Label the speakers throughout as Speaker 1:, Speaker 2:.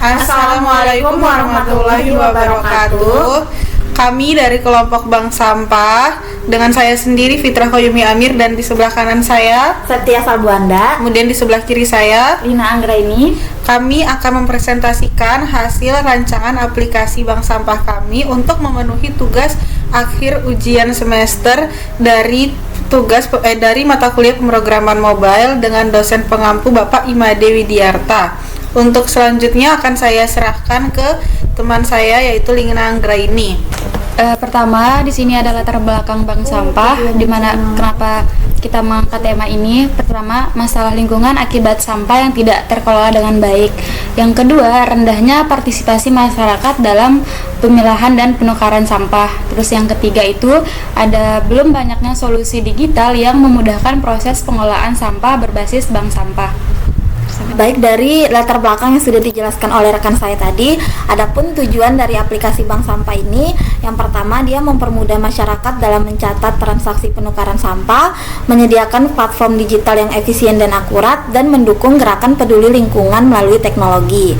Speaker 1: Assalamualaikum warahmatullahi wabarakatuh. Kami dari kelompok Bank Sampah dengan saya sendiri Fitrah Koyumi Amir, dan di sebelah kanan saya
Speaker 2: Setia Salbuanda,
Speaker 1: kemudian di sebelah kiri saya
Speaker 2: Lina Anggraini.
Speaker 1: Kami akan mempresentasikan hasil rancangan aplikasi Bank Sampah kami untuk memenuhi tugas akhir ujian semester dari dari mata kuliah pemrograman mobile dengan dosen pengampu Bapak Imade Widiarta. Untuk selanjutnya akan saya serahkan ke teman saya yaitu Lina Anggraini.
Speaker 3: Pertama, di sini ada latar belakang Bank Sampah, di mana kenapa kita mengangkat tema ini. Pertama, masalah lingkungan akibat sampah yang tidak terkelola dengan baik. Yang kedua, rendahnya partisipasi masyarakat dalam pemilahan dan penukaran sampah. Terus yang ketiga itu ada belum banyaknya solusi digital yang memudahkan proses pengolahan sampah berbasis bank sampah.
Speaker 2: Baik, dari latar belakang yang sudah dijelaskan oleh rekan saya tadi, adapun tujuan dari aplikasi Bank Sampah ini, yang pertama dia mempermudah masyarakat dalam mencatat transaksi penukaran sampah, menyediakan platform digital yang efisien dan akurat, dan mendukung gerakan peduli lingkungan melalui teknologi.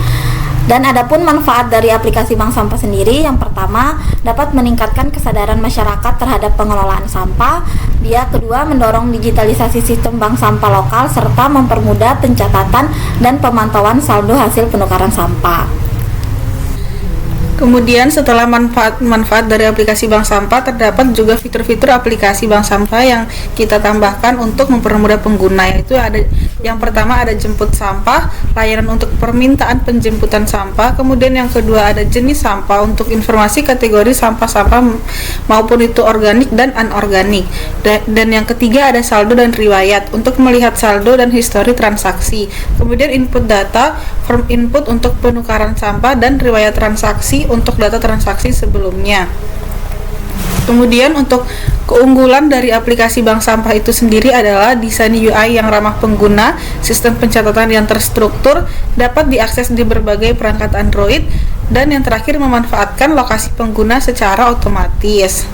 Speaker 2: Dan adapun manfaat dari aplikasi Bank Sampah sendiri, yang pertama dapat meningkatkan kesadaran masyarakat terhadap pengelolaan sampah. Dia kedua mendorong digitalisasi sistem bank sampah lokal serta mempermudah pencatatan dan pemantauan saldo hasil penukaran sampah.
Speaker 1: Kemudian setelah manfaat dari aplikasi Bank Sampah, terdapat juga fitur-fitur aplikasi Bank Sampah yang kita tambahkan untuk mempermudah pengguna, yaitu ada yang pertama ada jemput sampah, layanan untuk permintaan penjemputan sampah. Kemudian yang kedua ada jenis sampah untuk informasi kategori sampah-sampah maupun itu organik dan anorganik. Dan yang ketiga ada saldo dan riwayat untuk melihat saldo dan histori transaksi. Kemudian input data, form input untuk penukaran sampah, dan riwayat transaksi untuk data transaksi sebelumnya. Kemudian untuk keunggulan dari aplikasi Bank Sampah itu sendiri adalah desain UI yang ramah pengguna, sistem pencatatan yang terstruktur, dapat diakses di berbagai perangkat Android, dan yang terakhir memanfaatkan lokasi pengguna secara otomatis.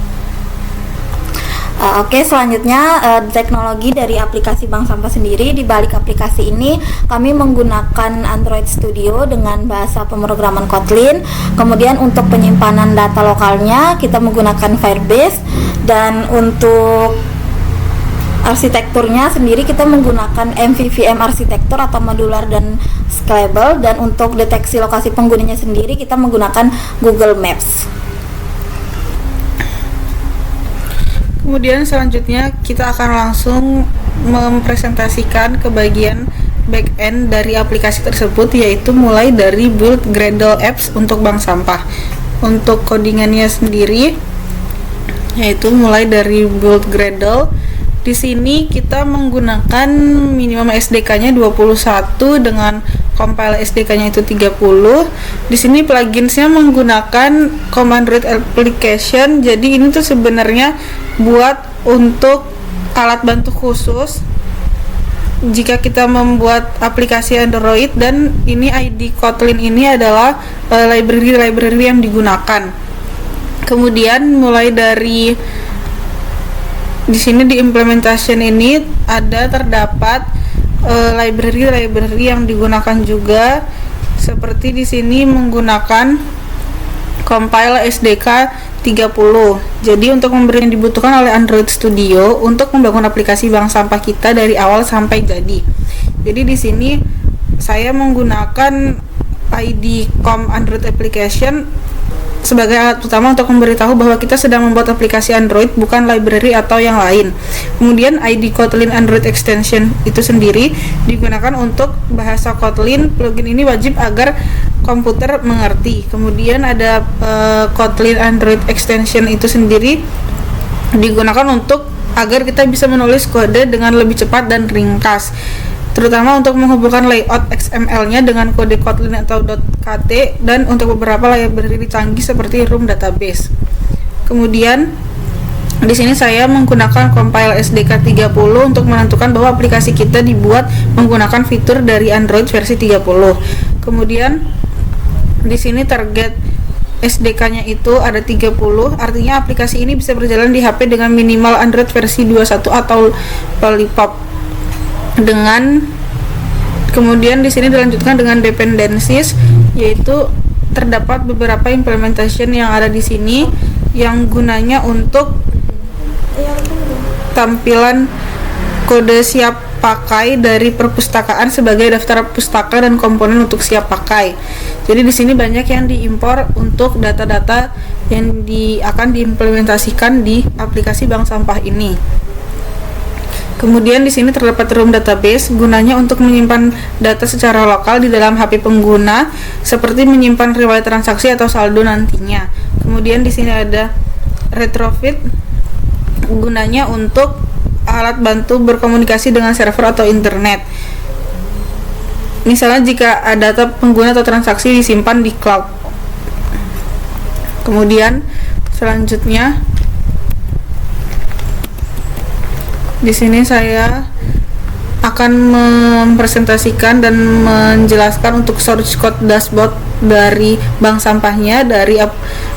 Speaker 2: Oke, selanjutnya teknologi dari aplikasi Bank Sampah sendiri. Di balik aplikasi ini kami menggunakan Android Studio dengan bahasa pemrograman Kotlin. Kemudian untuk penyimpanan data lokalnya kita menggunakan Firebase, dan untuk arsitekturnya sendiri kita menggunakan MVVM arsitektur atau modular dan scalable, dan untuk deteksi lokasi penggunanya sendiri kita menggunakan Google Maps.
Speaker 1: Kemudian selanjutnya kita akan langsung mempresentasikan ke bagian back-end dari aplikasi tersebut, yaitu mulai dari build Gradle apps untuk Bank Sampah. Untuk codingannya sendiri yaitu mulai dari build Gradle. Di sini kita menggunakan minimum SDK-nya 21 dengan compile SDK-nya itu 30. Di sini pluginsnya menggunakan command read application. Jadi ini tuh sebenarnya buat untuk alat bantu khusus jika kita membuat aplikasi Android, dan ini ID Kotlin ini adalah library yang digunakan. Kemudian mulai dari di sini di implementation ini terdapat library yang digunakan juga, seperti di sini menggunakan compile SDK 30. Jadi untuk memberi yang dibutuhkan oleh Android Studio untuk membangun aplikasi Bank Sampah kita dari awal sampai jadi. Jadi di sini saya menggunakan ID com Android application sebagai alat utama untuk memberitahu bahwa kita sedang membuat aplikasi Android, bukan library atau yang lain. Kemudian ID Kotlin Android Extension itu sendiri digunakan untuk bahasa Kotlin. Plugin ini wajib agar komputer mengerti. Kemudian ada Kotlin Android Extension itu sendiri digunakan untuk agar kita bisa menulis kode dengan lebih cepat dan ringkas, terutama untuk menghubungkan layout XML-nya dengan kode Kotlin atau .kt, dan untuk beberapa library canggih seperti Room Database. Kemudian di sini saya menggunakan compile SDK 30 untuk menentukan bahwa aplikasi kita dibuat menggunakan fitur dari Android versi 30. Kemudian di sini target SDK-nya itu ada 30, artinya aplikasi ini bisa berjalan di HP dengan minimal Android versi 21 atau Lollipop. Kemudian di sini dilanjutkan dengan dependencies. yaitu terdapat beberapa implementation yang ada di sini yang gunanya untuk tampilan kode siap pakai dari perpustakaan sebagai daftar pustaka dan komponen untuk siap pakai. Jadi di sini banyak yang diimpor untuk data-data yang akan diimplementasikan di aplikasi bank sampah ini. Kemudian di sini terdapat room database, gunanya untuk menyimpan data secara lokal di dalam HP pengguna, seperti menyimpan riwayat transaksi atau saldo nantinya. Kemudian di sini ada retrofit, gunanya untuk alat bantu berkomunikasi dengan server atau internet. Misalnya jika data pengguna atau transaksi disimpan di cloud. Kemudian selanjutnya di sini saya akan mempresentasikan dan menjelaskan untuk source code dashboard dari bank sampahnya dari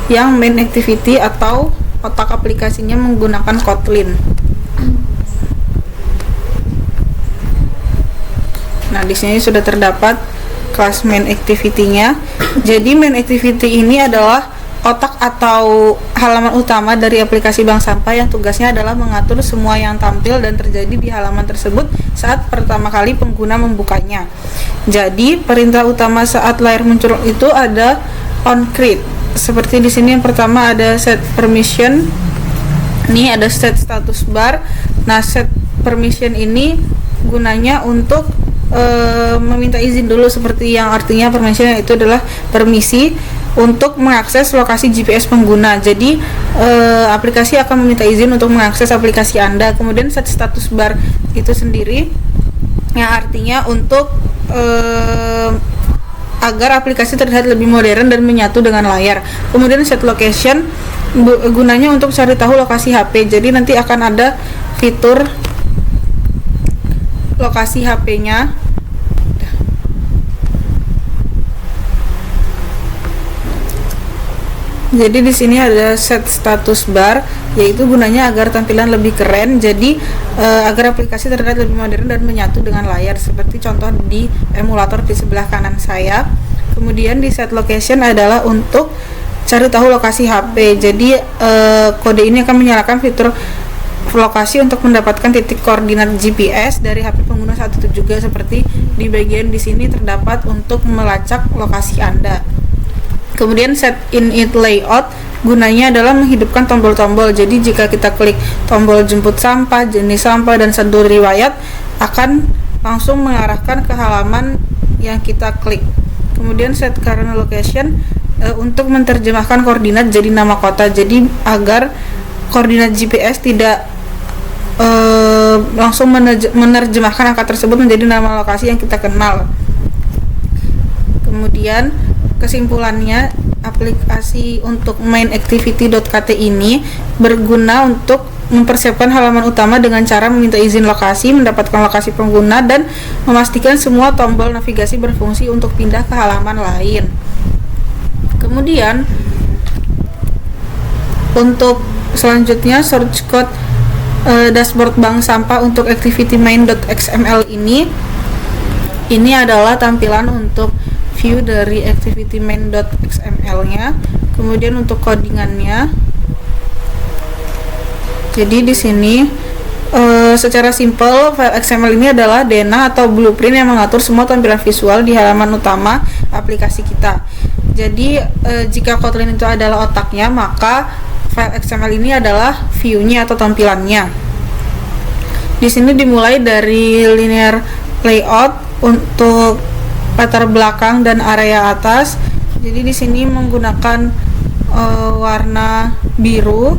Speaker 1: yang main activity atau otak aplikasinya menggunakan Kotlin. Nah, di sini sudah terdapat kelas main activity-nya. Jadi main activity ini adalah otak atau halaman utama dari aplikasi bank sampah yang tugasnya adalah mengatur semua yang tampil dan terjadi di halaman tersebut saat pertama kali pengguna membukanya. Jadi, perintah utama saat layar muncul itu ada onCreate. Seperti di sini yang pertama ada set permission. Ini ada set status bar. Nah, set permission ini gunanya untuk meminta izin dulu, seperti yang artinya permission itu adalah permisi untuk mengakses lokasi GPS pengguna. Jadi aplikasi akan meminta izin untuk mengakses aplikasi Anda. Kemudian set status bar itu sendiri yang artinya untuk agar aplikasi terlihat lebih modern dan menyatu dengan layar. Kemudian set location gunanya untuk cari tahu lokasi HP. Jadi nanti akan ada fitur lokasi HP-nya. Jadi di sini ada set status bar, yaitu gunanya agar tampilan lebih keren. Jadi agar aplikasi terlihat lebih modern dan menyatu dengan layar, seperti contoh di emulator di sebelah kanan saya. Kemudian di set location adalah untuk cari tahu lokasi HP. Jadi kode ini akan menyalakan fitur lokasi untuk mendapatkan titik koordinat GPS dari HP pengguna saat itu juga, seperti di bagian di sini terdapat untuk melacak lokasi Anda. Kemudian set init layout gunanya adalah menghidupkan tombol-tombol. Jadi jika kita klik tombol jemput sampah, jenis sampah, dan saldo riwayat, akan langsung mengarahkan ke halaman yang kita klik. Kemudian set current location untuk menerjemahkan koordinat jadi nama kota. Jadi agar koordinat GPS tidak langsung menerjemahkan angka tersebut menjadi nama lokasi yang kita kenal. Kemudian kesimpulannya, aplikasi untuk mainactivity.kt ini berguna untuk mempersiapkan halaman utama dengan cara meminta izin lokasi, mendapatkan lokasi pengguna, dan memastikan semua tombol navigasi berfungsi untuk pindah ke halaman lain. Kemudian untuk selanjutnya, source code dashboard bank sampah untuk activity main.xml ini adalah tampilan untuk view dari activity main.xml nya. Kemudian untuk codingannya, jadi di sini secara simpel file XML ini adalah DNA atau blueprint yang mengatur semua tampilan visual di halaman utama aplikasi kita. Jadi jika Kotlin itu adalah otaknya, maka file XML ini adalah view-nya atau tampilannya. Di sini dimulai dari linear layout untuk latar belakang dan area atas. Jadi di sini menggunakan warna biru.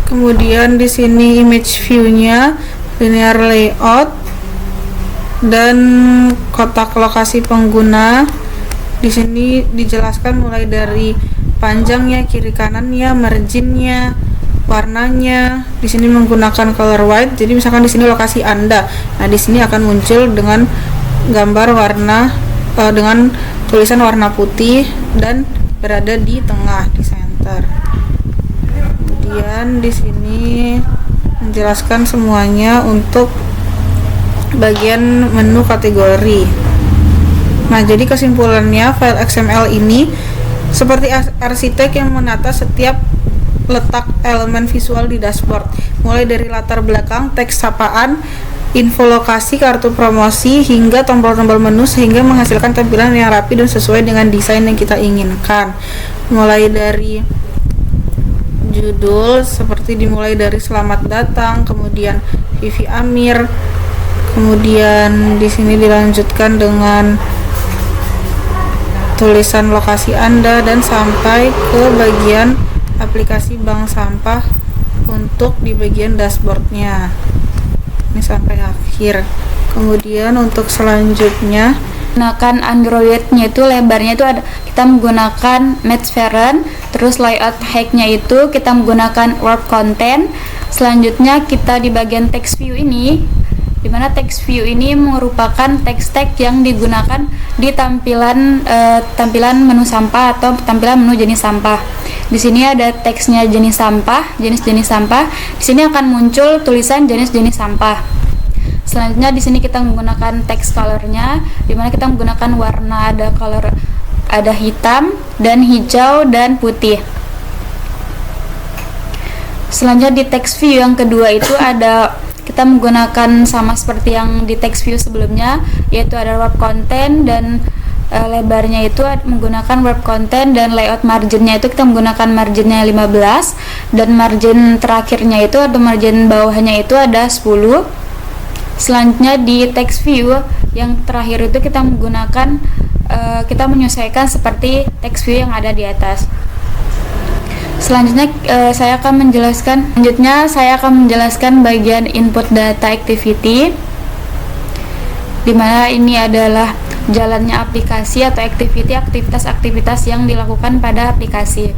Speaker 1: Kemudian di sini image view-nya linear layout dan kotak lokasi pengguna. Di sini dijelaskan mulai dari panjangnya, kiri kanannya, marginnya, warnanya. Di sini menggunakan color white. Jadi misalkan di sini lokasi Anda. Nah, di sini akan muncul dengan gambar warna dengan tulisan warna putih dan berada di tengah, di center. Kemudian di sini menjelaskan semuanya untuk bagian menu kategori. Nah, jadi kesimpulannya file XML ini seperti arsitek yang menata setiap letak elemen visual di dashboard, mulai dari latar belakang, teks sapaan, info lokasi, kartu promosi, hingga tombol-tombol menu sehingga menghasilkan tampilan yang rapi dan sesuai dengan desain yang kita inginkan. Mulai dari judul seperti dimulai dari selamat datang, kemudian Vivi Amir, kemudian di sini dilanjutkan dengan tulisan lokasi Anda dan sampai ke bagian aplikasi bank sampah untuk di bagian dashboardnya. Ini sampai akhir. Kemudian untuk selanjutnya
Speaker 3: Gunakan Android-nya itu lebarnya itu ada, kita menggunakan Matchparent. Terus layout height-nya itu kita menggunakan Warp Content. Selanjutnya kita di bagian text view ini, dimana text view ini merupakan text tag yang digunakan di tampilan menu sampah atau tampilan menu jenis sampah. Di sini ada teksnya jenis sampah, jenis-jenis sampah. Di sini akan muncul tulisan jenis-jenis sampah. Selanjutnya di sini kita menggunakan text color-nya, di mana kita menggunakan warna, ada hitam dan hijau dan putih. Selanjutnya di text view yang kedua itu ada, kita menggunakan sama seperti yang di text view sebelumnya, yaitu ada warp content dan lebarnya itu menggunakan warp content, dan layout marginnya itu kita menggunakan marginnya 15, dan margin terakhirnya itu atau margin bawahnya itu ada 10. Selanjutnya di text view yang terakhir itu kita menggunakan kita menyesuaikan seperti text view yang ada di atas. Selanjutnya saya akan menjelaskan bagian input data activity, di mana ini adalah jalannya aplikasi atau aktivitas yang dilakukan pada aplikasi.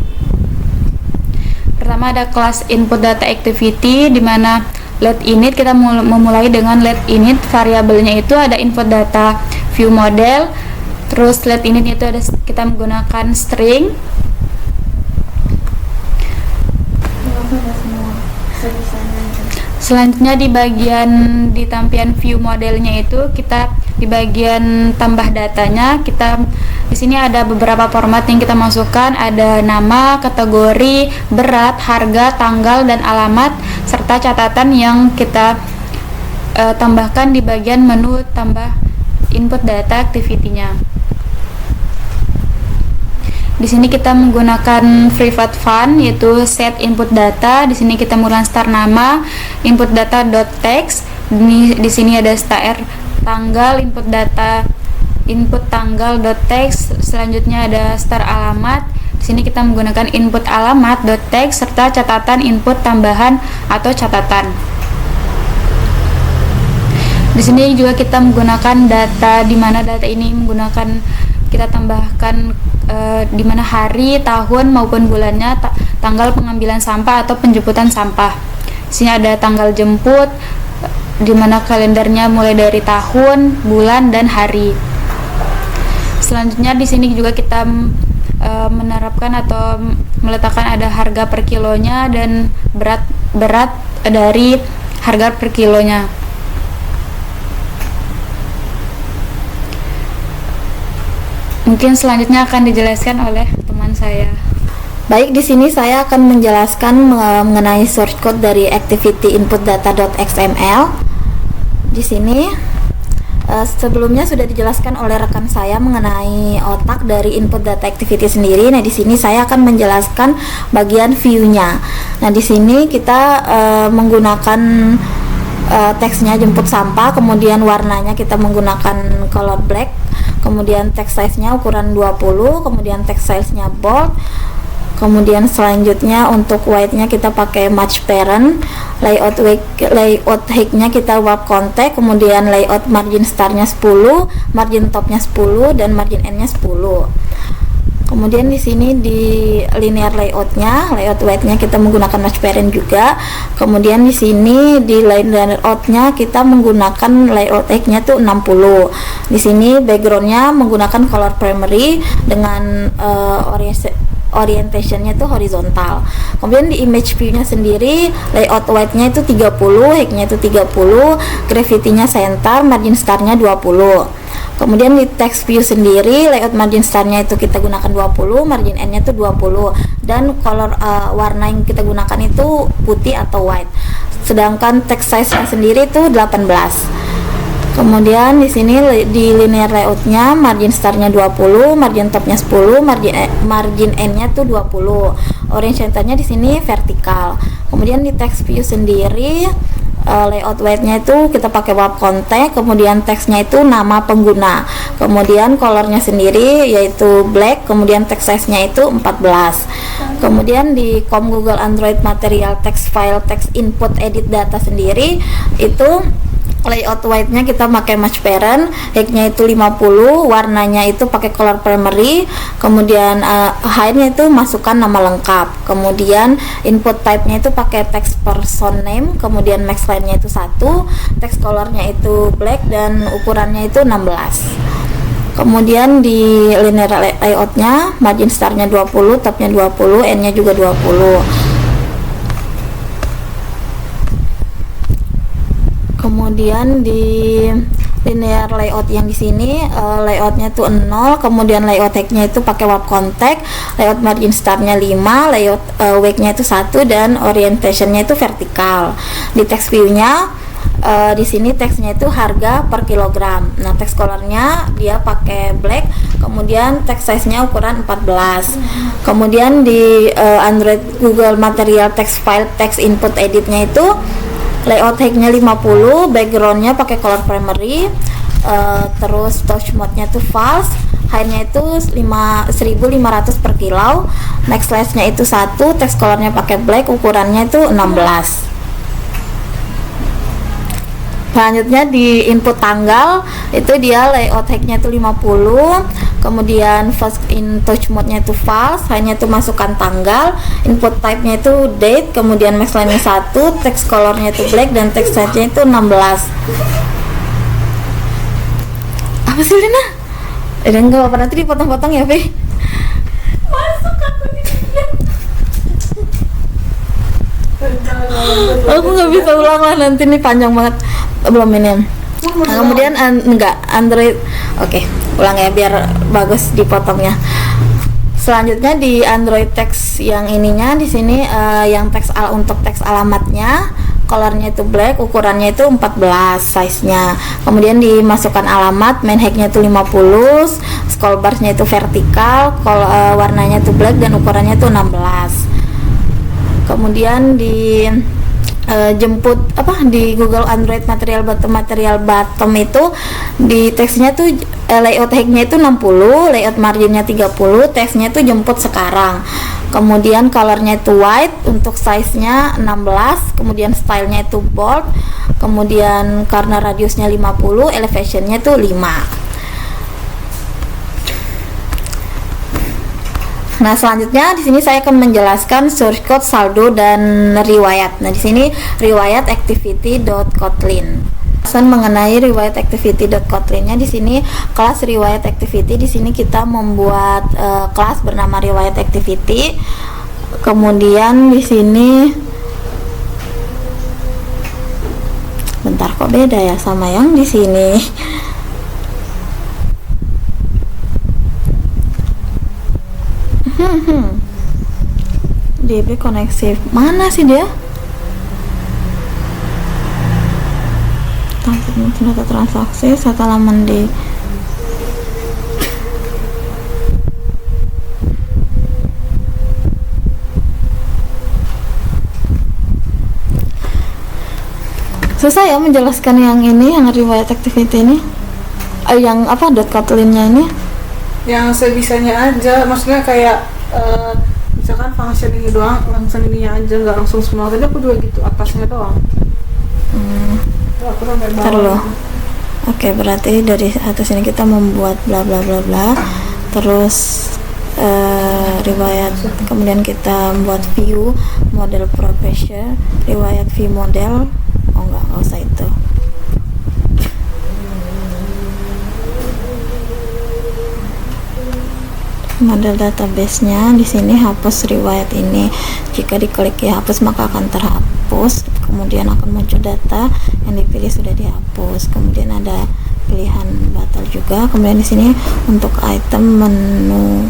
Speaker 3: Pertama ada kelas input data activity, di mana let init, kita memulai dengan let init, variabelnya itu ada input data view model. Terus let init itu ada, kita menggunakan string. Selanjutnya di bagian di tampilan view modelnya itu kita di bagian tambah datanya, kita di sini ada beberapa format yang kita masukkan, ada nama, kategori, berat, harga, tanggal dan alamat, serta catatan yang kita tambahkan di bagian menu tambah input data activity-nya. Di sini kita menggunakan private fun, yaitu set input data. Di sini kita menggunakan star nama, input data .text. Di sini ada star tanggal, input tanggal .text. Selanjutnya ada star alamat. Di sini kita menggunakan input alamat .text serta catatan input tambahan atau catatan. Di sini juga kita menggunakan data, di mana data ini kita tambahkan di mana hari, tahun maupun bulannya, tanggal pengambilan sampah atau penjemputan sampah. Di sini ada tanggal jemput, di mana kalendernya mulai dari tahun, bulan dan hari. Selanjutnya di sini juga kita menerapkan atau meletakkan ada harga per kilonya dan berat dari harga per kilonya. Mungkin selanjutnya akan dijelaskan oleh teman saya.
Speaker 2: Baik, di sini saya akan menjelaskan mengenai source code dari activity input data.xml. Di sini sebelumnya sudah dijelaskan oleh rekan saya mengenai otak dari input data activity sendiri. Nah, di sini saya akan menjelaskan bagian view-nya. Nah, di sini kita menggunakan teksnya jemput sampah, kemudian warnanya kita menggunakan color black, kemudian text size-nya ukuran 20, kemudian text size-nya bold, kemudian selanjutnya untuk white-nya kita pakai Matchparent, layout height-nya kita warp content, kemudian layout margin star-nya 10, margin top-nya 10 dan margin end-nya 10. Kemudian di sini di linear layout-nya, layout white-nya kita menggunakan Matchparent juga. Kemudian di sini di linear layout-nya kita menggunakan layout height-nya tuh 60. Di sini background-nya menggunakan color primary dengan orientation-nya itu horizontal. Kemudian di image view-nya sendiri layout white-nya itu 30, height-nya itu 30, gravity-nya center, margin star-nya 20. Kemudian di text view sendiri layout margin starnya itu kita gunakan 20, margin n-nya itu 20, dan color warna yang kita gunakan itu putih atau white. Sedangkan text size-nya sendiri itu 18. Kemudian di sini di linear layout-nya margin starnya 20, margin top-nya 10, margin n-nya tuh 20. Orange center-nya di sini vertikal. Kemudian di text view sendiri layout weight-nya itu kita pakai wrap context, kemudian text-nya itu nama pengguna. Kemudian color-nya sendiri yaitu black, kemudian text size-nya itu 14. Kemudian di Google Android Material Text File Text Input Edit Data sendiri itu layout white-nya kita pakai match parent, height-nya itu 50, warnanya itu pakai color primary, kemudian height-nya itu masukkan nama lengkap, kemudian input type-nya itu pakai text person name, kemudian max line-nya itu 1, text color-nya itu black, dan ukurannya itu 16. Kemudian di linear layout-nya margin star-nya 20, top-nya 20, n-nya juga 20. Kemudian di linear layout yang di sini layoutnya tuh 0, kemudian layout height-nya itu pakai wrap context, layout margin star-nya 5, layout weight-nya itu 1, dan orientation-nya itu vertikal. Di text view-nya di sini teksnya itu harga per kilogram. Nah, text color-nya dia pakai black, kemudian text size-nya ukuran 14. Kemudian di Android Google Material Text File Text Input Edit-nya itu layout height-nya 50, background-nya pakai color primary, terus touch mode-nya tuh false, height-nya itu 1500 per kilo, max size-nya itu 1, text color-nya pakai black, ukurannya itu 16. Selanjutnya di input tanggal itu dia layout height-nya itu 50, kemudian first in touch mode-nya itu false, hanya itu masukkan tanggal, input type-nya itu date, kemudian max line-nya 1, text color-nya itu black, dan text size-nya itu 16. Apa sih Lina? Enggak apa-apa, nanti dipotong-potong ya, Fi. Masuk aku nih. Aku nggak bisa ulang lah, nanti nih panjang banget. Belum ini. Nah, kemudian Android. Oke, ulang ya biar bagus dipotongnya. Selanjutnya di Android text yang ininya di sini yang teks untuk teks alamatnya, colornya itu black, ukurannya itu 14 size-nya. Kemudian dimasukkan alamat, main height-nya itu 50, scroll bar-nya itu vertikal, warnanya itu black, dan ukurannya itu 16. Kemudian di jemput di Google Android Material Bottom itu di teksnya tuh layout height-nya itu 60, layout marginnya 30, teksnya itu jemput sekarang. Kemudian colornya itu white, untuk size-nya 16, kemudian stylenya itu bold, kemudian karena radiusnya 50, elevation-nya itu 5. Nah, selanjutnya di sini saya akan menjelaskan source code, saldo, dan riwayat. Nah, di sini riwayat activity.kotlin. Mengenai riwayat activity.kotlin-nya di sini kelas riwayat activity, di sini kita membuat kelas bernama riwayat activity. Kemudian di sini bentar, kok beda ya sama yang di sini. DB koneksi mana sih dia? Data transaksi satu halaman di susah ya menjelaskan yang ini, yang riwayat activity ini, yang apa .kotlin-nya ini.
Speaker 1: Yang sebisanya aja, maksudnya kayak misalkan function ini doang, langsung ininya aja, nggak langsung semua. Tadi aku juga gitu, atasnya doang. Aku sampai bawah.
Speaker 2: Ntar loh. Oke, berarti dari atas ini kita membuat bla bla bla bla, terus riwayat, kemudian kita membuat view model profession, riwayat view model. Oh nggak usah itu. Model database-nya di sini hapus riwayat ini. Jika diklik ya hapus maka akan terhapus. Kemudian akan muncul data yang dipilih sudah dihapus. Kemudian ada pilihan batal juga. Kemudian di sini untuk item menu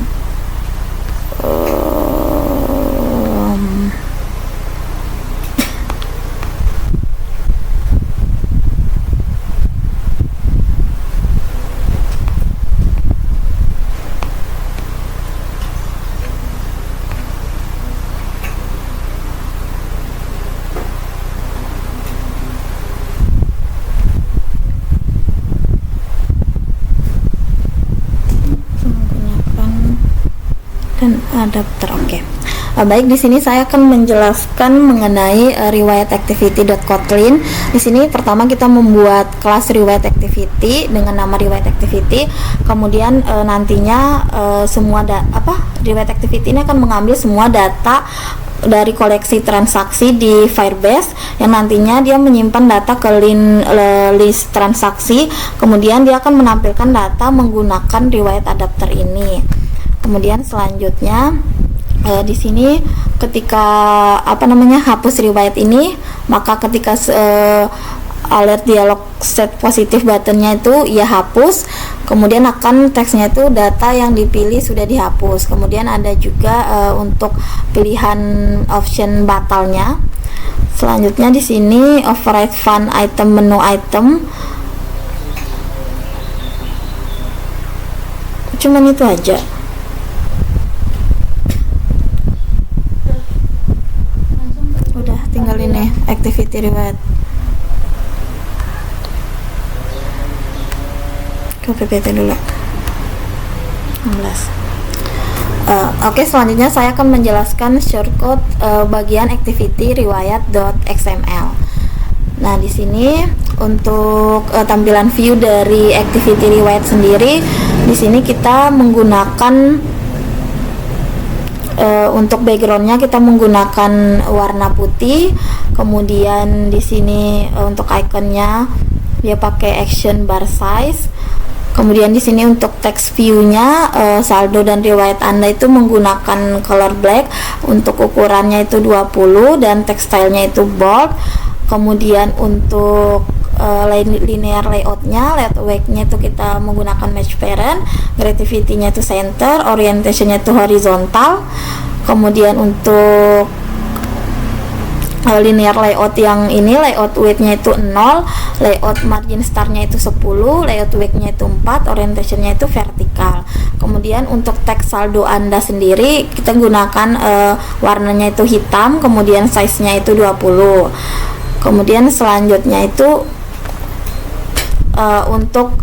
Speaker 2: dan adapter. Oke. Baik, di sini saya akan menjelaskan mengenai riwayat activity.kotlin. Di sini pertama kita membuat kelas riwayat activity dengan nama riwayat activity. Kemudian nantinya semua riwayat activity ini akan mengambil semua data dari koleksi transaksi di Firebase yang nantinya dia menyimpan data ke list transaksi. Kemudian dia akan menampilkan data menggunakan riwayat adapter ini. Kemudian selanjutnya di sini ketika hapus riwayat ini, maka ketika alert dialog set positif buttonnya itu ya hapus, kemudian akan teksnya itu data yang dipilih sudah dihapus. Kemudian ada juga untuk pilihan option batalnya. Selanjutnya di sini override fun item menu item. Cuman itu aja. Tinggal ini activity riwayat ke PPT dulu 16. Oke, selanjutnya saya akan menjelaskan shortcode bagian activity riwayat.xml. Nah, di sini untuk tampilan view dari activity riwayat sendiri, di sini kita menggunakan untuk backgroundnya kita menggunakan warna putih. Kemudian di sini untuk ikonnya dia pakai action bar size. Kemudian di sini untuk text view-nya saldo dan riwayat Anda itu menggunakan color black. Untuk ukurannya itu 20 dan text style-nya itu bold. Kemudian untuk linear layout-nya, layout weight-nya itu kita menggunakan match parent, creativity-nya itu center, orientation-nya itu horizontal. Kemudian untuk linear layout yang ini, layout weight-nya itu 0, layout margin star-nya itu 10, layout weight-nya itu 4, orientation-nya itu vertikal. Kemudian untuk teks saldo Anda sendiri kita gunakan warnanya itu hitam, kemudian size-nya itu 20. Kemudian selanjutnya itu untuk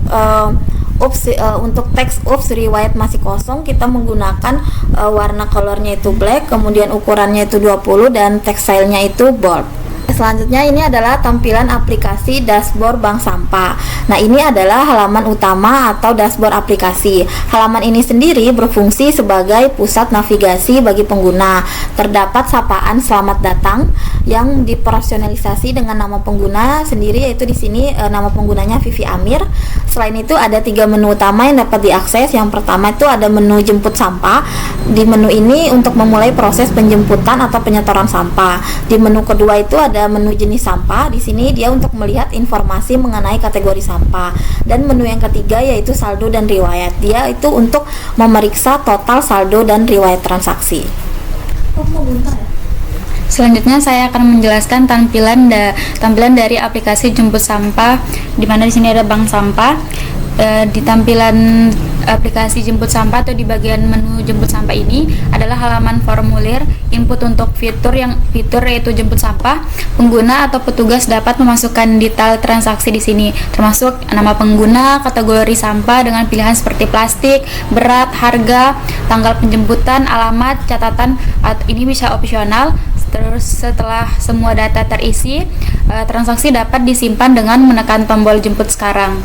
Speaker 2: teks riwayat masih kosong, kita menggunakan warna colornya itu black, kemudian ukurannya itu 20 dan text style-nya itu bold. Selanjutnya ini adalah tampilan aplikasi dashboard bank sampah. Nah, ini adalah halaman utama atau dashboard aplikasi. Halaman ini sendiri berfungsi sebagai pusat navigasi bagi pengguna. Terdapat sapaan selamat datang yang dipersonalisasi dengan nama pengguna sendiri, yaitu di sini nama penggunanya Vivi Amir. Selain itu ada 3 menu utama yang dapat diakses. Yang pertama itu ada menu jemput sampah. Di menu ini untuk memulai proses penjemputan atau penyetoran sampah. Di menu kedua itu ada menu jenis sampah. Di sini dia untuk melihat informasi mengenai kategori sampah. Dan menu yang ketiga yaitu saldo dan riwayat. Dia itu untuk memeriksa total saldo dan riwayat transaksi.
Speaker 3: Selanjutnya saya akan menjelaskan tampilan dari aplikasi jemput sampah, di mana di sini ada bank sampah. Di tampilan aplikasi jemput sampah atau di bagian menu jemput sampah ini adalah halaman formulir input untuk fitur yaitu jemput sampah. Pengguna atau petugas dapat memasukkan detail transaksi di sini, termasuk nama pengguna, kategori sampah dengan pilihan seperti plastik, berat, harga, tanggal penjemputan, alamat, catatan. Ini bisa opsional. Terus setelah semua data terisi, transaksi dapat disimpan dengan menekan tombol jemput sekarang.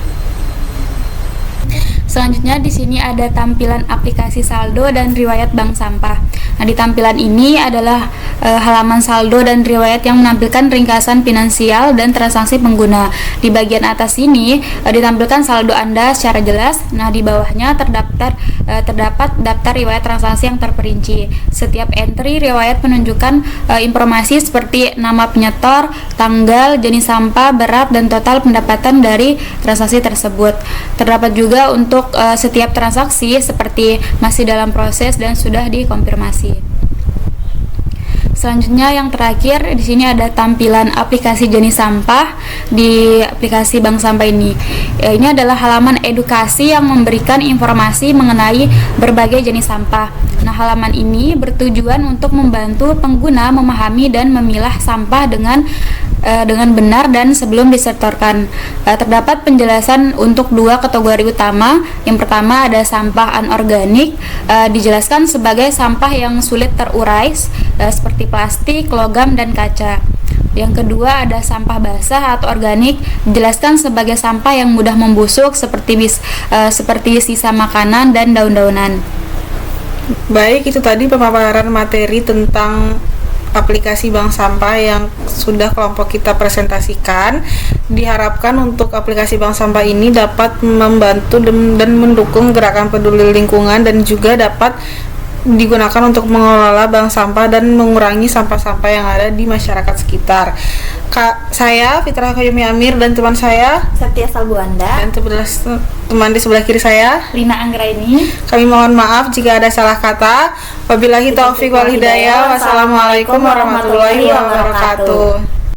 Speaker 3: Selanjutnya di sini ada tampilan aplikasi saldo dan riwayat bank sampah. Nah, di tampilan ini adalah halaman saldo dan riwayat yang menampilkan ringkasan finansial dan transaksi pengguna. Di bagian atas ini ditampilkan saldo Anda secara jelas. Nah, di bawahnya terdapat daftar riwayat transaksi yang terperinci. Setiap entry riwayat menunjukkan informasi seperti nama penyetor, tanggal, jenis sampah, berat, dan total pendapatan dari transaksi tersebut. Terdapat juga untuk setiap transaksi seperti masih dalam proses dan sudah dikonfirmasi. Selanjutnya yang terakhir di sini ada tampilan aplikasi jenis sampah di aplikasi bank sampah ini. Ini adalah halaman edukasi yang memberikan informasi mengenai berbagai jenis sampah. Nah, halaman ini bertujuan untuk membantu pengguna memahami dan memilah sampah dengan benar dan sebelum disetorkan. Terdapat penjelasan untuk dua kategori utama. Yang pertama ada sampah anorganik, dijelaskan sebagai sampah yang sulit terurai seperti plastik, logam, dan kaca. Yang kedua ada sampah basah atau organik, dijelaskan sebagai sampah yang mudah membusuk seperti sisa makanan dan daun-daunan.
Speaker 1: Baik, itu tadi pemaparan materi tentang aplikasi bank sampah yang sudah kelompok kita presentasikan. Diharapkan untuk aplikasi bank sampah ini dapat membantu dan mendukung gerakan peduli lingkungan dan juga dapat digunakan untuk mengelola bank sampah dan mengurangi sampah-sampah yang ada di masyarakat sekitar. Saya Fitrah Kayumi Amir dan teman saya
Speaker 2: Septia Salbuanda
Speaker 1: dan teman di sebelah kiri saya
Speaker 3: Lina Anggraini.
Speaker 1: Kami mohon maaf jika ada salah kata. Wabillahi taufiq wal hidayah. Wassalamualaikum warahmatullahi wabarakatuh.